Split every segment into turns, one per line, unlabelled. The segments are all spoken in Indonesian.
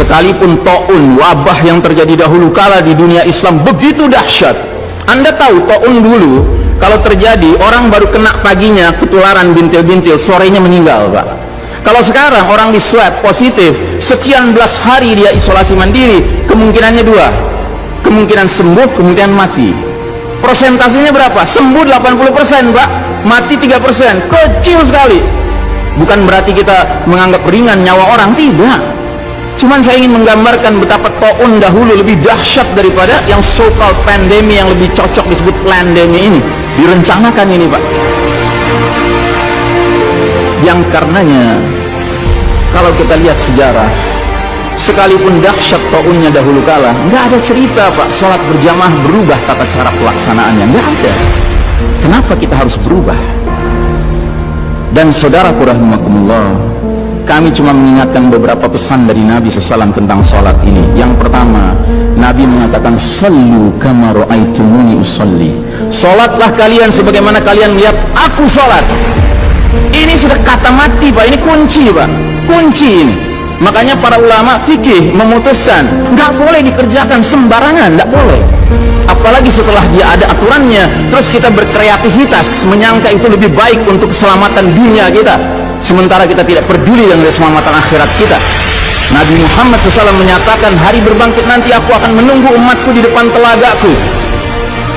Sekalipun taun, wabah yang terjadi dahulu kala di dunia Islam begitu dahsyat. Anda tahu taun dulu kalau terjadi orang baru kena paginya ketularan bintil-bintil, sorenya meninggal, Pak. Kalau sekarang orang di swab positif, sekian belas hari dia isolasi mandiri, kemungkinannya dua, kemungkinan sembuh, kemungkinan mati. Persentasenya berapa? Sembuh 80%, Pak, mati 3%, kecil sekali. Bukan berarti kita menganggap ringan nyawa orang, tidak. Cuman saya ingin menggambarkan betapa taun dahulu lebih dahsyat daripada yang so-called pandemi yang lebih cocok disebut pandemi ini. Direncanakan ini, Pak. Yang karenanya kalau kita lihat sejarah, sekalipun dahsyat taunnya dahulu kala, nggak ada cerita, Pak, sholat berjamaah berubah tata cara pelaksanaannya, nggak ada. Kenapa kita harus berubah? Dan saudaraku rahimakumullah, kami cuma mengingatkan beberapa pesan dari Nabi SAW tentang sholat ini. Yang pertama, Nabi mengatakan, "Sallu kama ra'aitumuni usolli." Sholatlah kalian sebagaimana kalian lihat aku sholat. Ini sudah kata mati, Pak. Ini kunci, Pak. Kunci ini. Makanya para ulama fikih memutuskan nggak boleh dikerjakan sembarangan, nggak boleh. Apalagi setelah dia ada aturannya, terus kita berkreativitas menyangka itu lebih baik untuk keselamatan dunia kita, sementara kita tidak peduli dengan keselamatan akhirat kita. Nabi Muhammad SAW menyatakan, hari berbangkit nanti aku akan menunggu umatku di depan telagaku.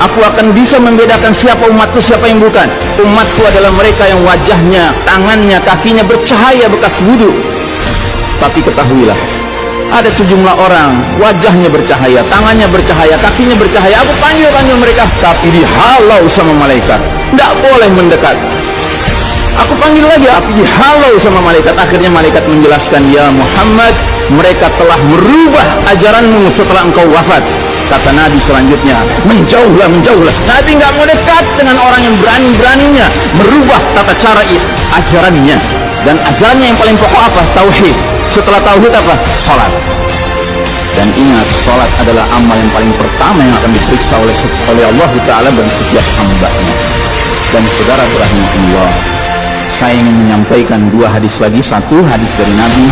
Aku akan bisa membedakan siapa umatku, siapa yang bukan. Umatku adalah mereka yang wajahnya, tangannya, kakinya bercahaya bekas wudhu. Tapi ketahuilah, ada sejumlah orang wajahnya bercahaya, tangannya bercahaya, kakinya bercahaya. Aku panggil mereka, tapi dihalau sama malaikat, tidak boleh mendekat. Aku panggil lagi, tapi dihalau sama malaikat. Akhirnya malaikat menjelaskan, "Ya Muhammad, mereka telah merubah ajaranmu setelah engkau wafat." Kata Nabi selanjutnya, menjauhlah, menjauhlah. Nabi nggak mau dekat dengan orang yang berani-beraninya merubah tata cara ajarannya. Dan ajarannya yang paling pokok apa? Tauhid. Setelah tauhid apa? Salat. Dan ingat, salat adalah amal yang paling pertama yang akan diperiksa oleh Allah Ta'ala bagi setiap hambanya. Dan saudara rahimahullah, saya ingin menyampaikan dua hadis lagi. Satu hadis dari Nabi,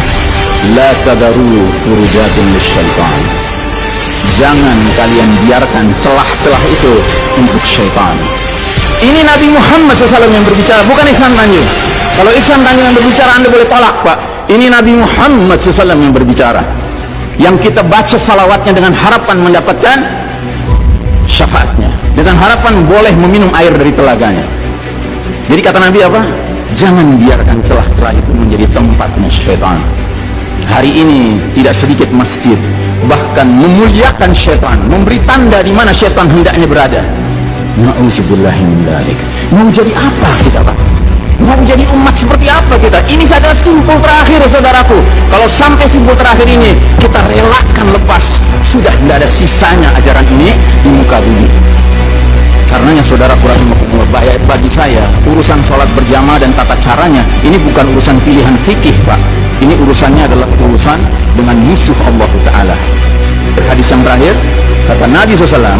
la tadaru furujatin lisyaitan. Jangan kalian biarkan celah-celah itu untuk syaitan. Ini Nabi Muhammad SAW yang berbicara, bukan Ihsan Tanjung. Kalau Ihsan Tanjung yang berbicara, Anda boleh tolak, Pak. Ini Nabi Muhammad SAW yang berbicara, yang kita baca salawatnya dengan harapan mendapatkan syafaatnya, dengan harapan boleh meminum air dari telaganya. Jadi kata Nabi apa? Jangan biarkan celah-celah itu menjadi tempatnya syaitan. Hari ini tidak sedikit masjid bahkan memuliakan syaitan, memberi tanda di mana syaitan hendaknya berada. Na'udzubillahi min dzalik. Mau jadi apa kita, Pak? Mau jadi umat seperti apa kita? Ini adalah simpul terakhir, saudaraku. Kalau sampai simpul terakhir ini kita relakan lepas, sudah tidak ada sisanya ajaran ini di muka bumi. Karenanya saudaraku rahimahullah, bagi saya urusan sholat berjamaah dan tata caranya ini bukan urusan pilihan fikih, Pak. Ini urusannya adalah urusan dengan musuh Allah Ta'ala. Hadis yang terakhir, kata Nabi SAW,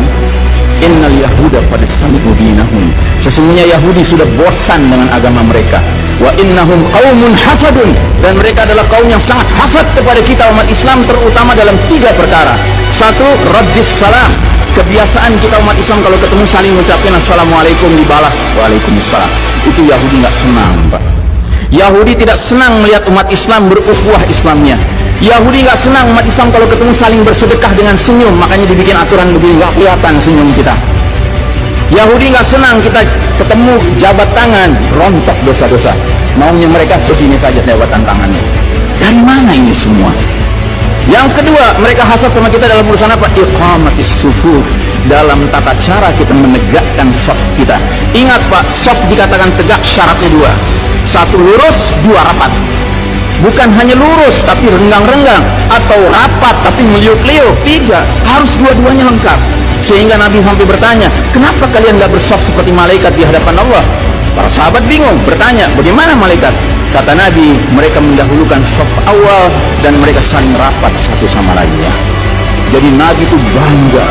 innal yahuda qad sami'u dinahum. Sesungguhnya Yahudi sudah bosan dengan agama mereka. Wa innahum qaumun hasadun. Dan mereka adalah kaum yang sangat hasad kepada kita umat Islam, terutama dalam tiga perkara. Satu, raddis salam. Kebiasaan kita umat Islam kalau ketemu saling mengucapkan assalamualaikum, dibalas waalaikumsalam. Itu Yahudi nggak senang, Pak. Yahudi tidak senang melihat umat Islam berukhuwah Islamnya. Yahudi nggak senang umat Islam kalau ketemu saling bersedekah dengan senyum, makanya dibikin aturan begini, nggak kelihatan senyum kita. Yahudi nggak senang kita ketemu jabat tangan, rontok dosa-dosa. Maunya mereka begini saja jabatan tangannya. Dari mana ini semua? Yang kedua, mereka hasad sama kita dalam urusan apa? Iqamatis sufuf, dalam tata cara kita menegakkan shaf kita. Ingat, Pak, shaf dikatakan tegak syaratnya dua. Satu, lurus, dua, rapat. Bukan hanya lurus tapi renggang-renggang, atau rapat tapi meliuk-liuk. Tidak, harus dua-duanya lengkap. Sehingga Nabi sampai bertanya, kenapa kalian gak bersaf seperti malaikat di hadapan Allah? Para sahabat bingung, bertanya, bagaimana malaikat? Kata Nabi, mereka mendahulukan saf awal dan mereka saling rapat satu sama lainnya. Jadi Nabi itu bangga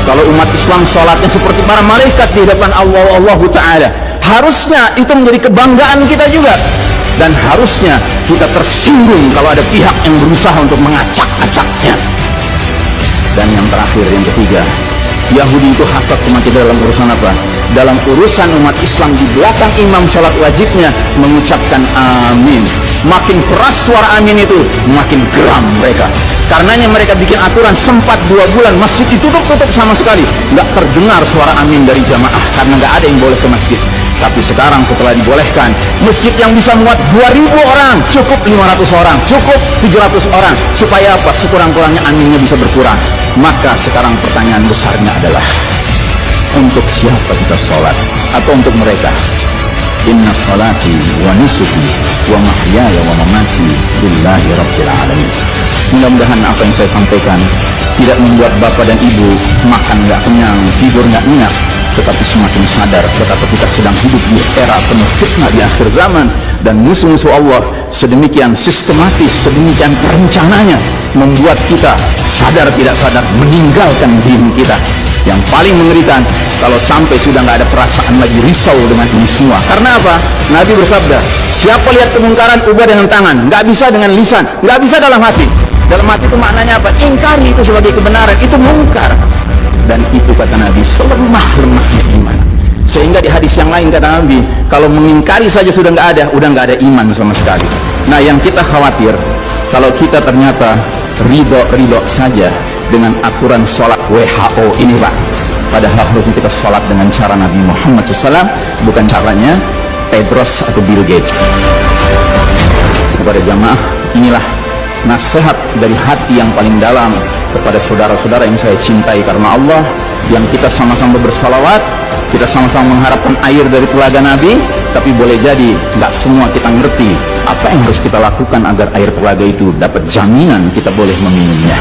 kalau umat Islam sholatnya seperti para malaikat di hadapan Allah Ta'ala. Harusnya itu menjadi kebanggaan kita juga. Dan harusnya kita tersinggung kalau ada pihak yang berusaha untuk mengacak-acak Dan yang terakhir, yang ketiga, Yahudi itu hasad sama kita dalam urusan apa? Dalam urusan umat Islam di belakang imam sholat wajibnya mengucapkan amin. Makin keras suara amin itu, makin geram mereka. Karenanya mereka bikin aturan, sempat 2 bulan masjid ditutup-tutup sama sekali, nggak terdengar suara amin dari jamaah karena nggak ada yang boleh ke masjid. Tapi sekarang setelah dibolehkan, masjid yang bisa muat 2.000 orang, cukup 500 orang, cukup 700 orang. Supaya apa? Sekurang-kurangnya aminnya bisa berkurang. Maka sekarang pertanyaan besarnya adalah, untuk siapa kita sholat? Atau untuk mereka? Inna salati wa nusuki wa mahyaya wa mamati lillahi rabbil alamin. Mudah-mudahan apa yang saya sampaikan tidak membuat bapak dan ibu makan nggak kenyang, tidur nggak nyenyak, tetapi semakin sadar betapa kita sedang hidup di era penuh fitnah di akhir zaman, dan musuh-musuh Allah sedemikian sistematis, sedemikian perencananya membuat kita sadar tidak sadar meninggalkan diri kita. Yang paling mengerikan kalau sampai sudah nggak ada perasaan lagi risau dengan ini semua. Karena apa? Nabi bersabda, siapa lihat kemungkaran ubah dengan tangan, nggak bisa dengan lisan, nggak bisa dalam hati. Dalam hati itu maknanya apa? Ingkari itu sebagai kebenaran, itu mungkar. Dan itu kata Nabi selemah-lemahnya iman. Sehingga di hadis yang lain kata Nabi, kalau mengingkari saja sudah nggak ada, udah nggak ada iman sama sekali. Nah, yang kita khawatir kalau kita ternyata ridho saja dengan aturan sholat WHO ini Pak. Padahal harusnya kita sholat dengan cara Nabi Muhammad SAW, bukan caranya Tedros atau Bill Gates. Kepada jamaah, inilah nasihat dari hati yang paling dalam kepada saudara-saudara yang saya cintai karena Allah, yang kita sama-sama bersalawat, kita sama-sama mengharapkan air dari telaga Nabi. Tapi boleh jadi nggak semua kita ngerti apa yang harus kita lakukan agar air telaga itu dapat jaminan kita boleh meminumnya.